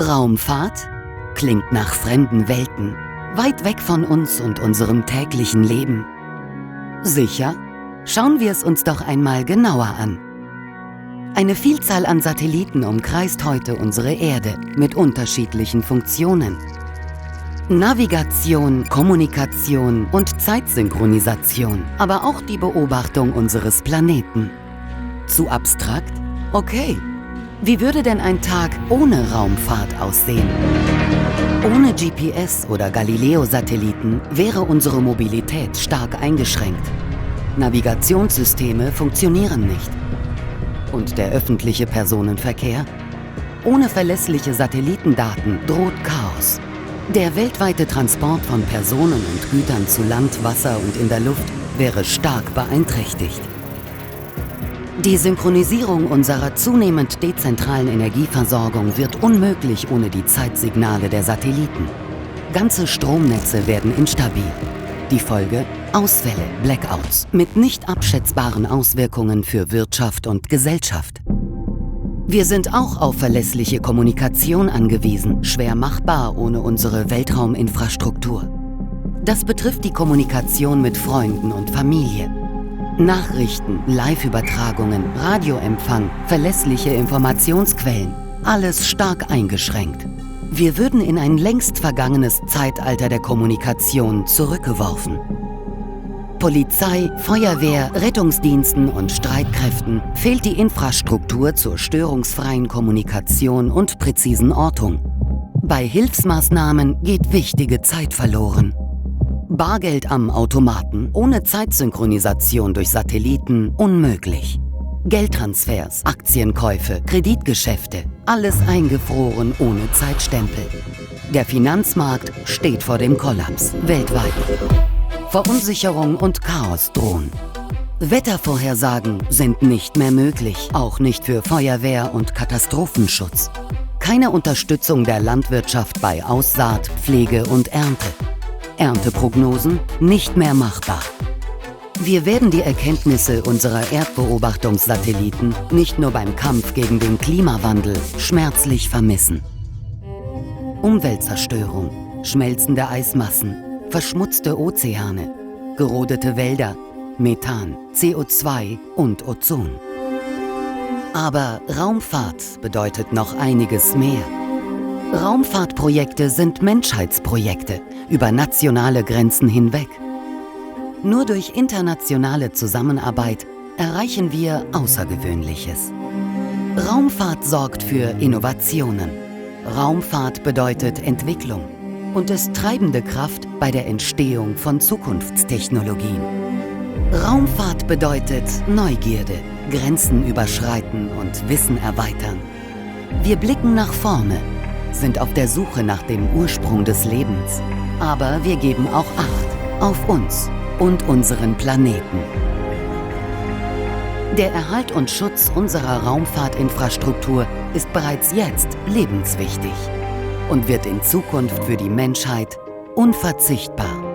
Raumfahrt klingt nach fremden Welten, weit weg von uns und unserem täglichen Leben. Sicher? Schauen wir es uns doch einmal genauer an. Eine Vielzahl an Satelliten umkreist heute unsere Erde mit unterschiedlichen Funktionen. Navigation, Kommunikation und Zeitsynchronisation, aber auch die Beobachtung unseres Planeten. Zu abstrakt? Okay. Wie würde denn ein Tag ohne Raumfahrt aussehen? Ohne GPS oder Galileo-Satelliten wäre unsere Mobilität stark eingeschränkt. Navigationssysteme funktionieren nicht. Und der öffentliche Personenverkehr? Ohne verlässliche Satellitendaten droht Chaos. Der weltweite Transport von Personen und Gütern zu Land, Wasser und in der Luft wäre stark beeinträchtigt. Die Synchronisierung unserer zunehmend dezentralen Energieversorgung wird unmöglich ohne die Zeitsignale der Satelliten. Ganze Stromnetze werden instabil. Die Folge? Ausfälle, Blackouts mit nicht abschätzbaren Auswirkungen für Wirtschaft und Gesellschaft. Wir sind auch auf verlässliche Kommunikation angewiesen, schwer machbar ohne unsere Weltrauminfrastruktur. Das betrifft die Kommunikation mit Freunden und Familie. Nachrichten, Live-Übertragungen, Radioempfang, verlässliche Informationsquellen, alles stark eingeschränkt. Wir würden in ein längst vergangenes Zeitalter der Kommunikation zurückgeworfen. Polizei, Feuerwehr, Rettungsdiensten und Streitkräften fehlt die Infrastruktur zur störungsfreien Kommunikation und präzisen Ortung. Bei Hilfsmaßnahmen geht wichtige Zeit verloren. Bargeld am Automaten ohne Zeitsynchronisation durch Satelliten unmöglich. Geldtransfers, Aktienkäufe, Kreditgeschäfte, alles eingefroren ohne Zeitstempel. Der Finanzmarkt steht vor dem Kollaps weltweit. Verunsicherung und Chaos drohen. Wettervorhersagen sind nicht mehr möglich, auch nicht für Feuerwehr und Katastrophenschutz. Keine Unterstützung der Landwirtschaft bei Aussaat, Pflege und Ernte. Ernteprognosen nicht mehr machbar. Wir werden die Erkenntnisse unserer Erdbeobachtungssatelliten nicht nur beim Kampf gegen den Klimawandel schmerzlich vermissen. Umweltzerstörung, schmelzende Eismassen, verschmutzte Ozeane, gerodete Wälder, Methan, CO2 und Ozon. Aber Raumfahrt bedeutet noch einiges mehr. Raumfahrtprojekte sind Menschheitsprojekte über nationale Grenzen hinweg. Nur durch internationale Zusammenarbeit erreichen wir Außergewöhnliches. Raumfahrt sorgt für Innovationen. Raumfahrt bedeutet Entwicklung und ist treibende Kraft bei der Entstehung von Zukunftstechnologien. Raumfahrt bedeutet Neugierde, Grenzen überschreiten und Wissen erweitern. Wir blicken nach vorne, sind auf der Suche nach dem Ursprung des Lebens. Aber wir geben auch Acht auf uns und unseren Planeten. Der Erhalt und Schutz unserer Raumfahrtinfrastruktur ist bereits jetzt lebenswichtig und wird in Zukunft für die Menschheit unverzichtbar.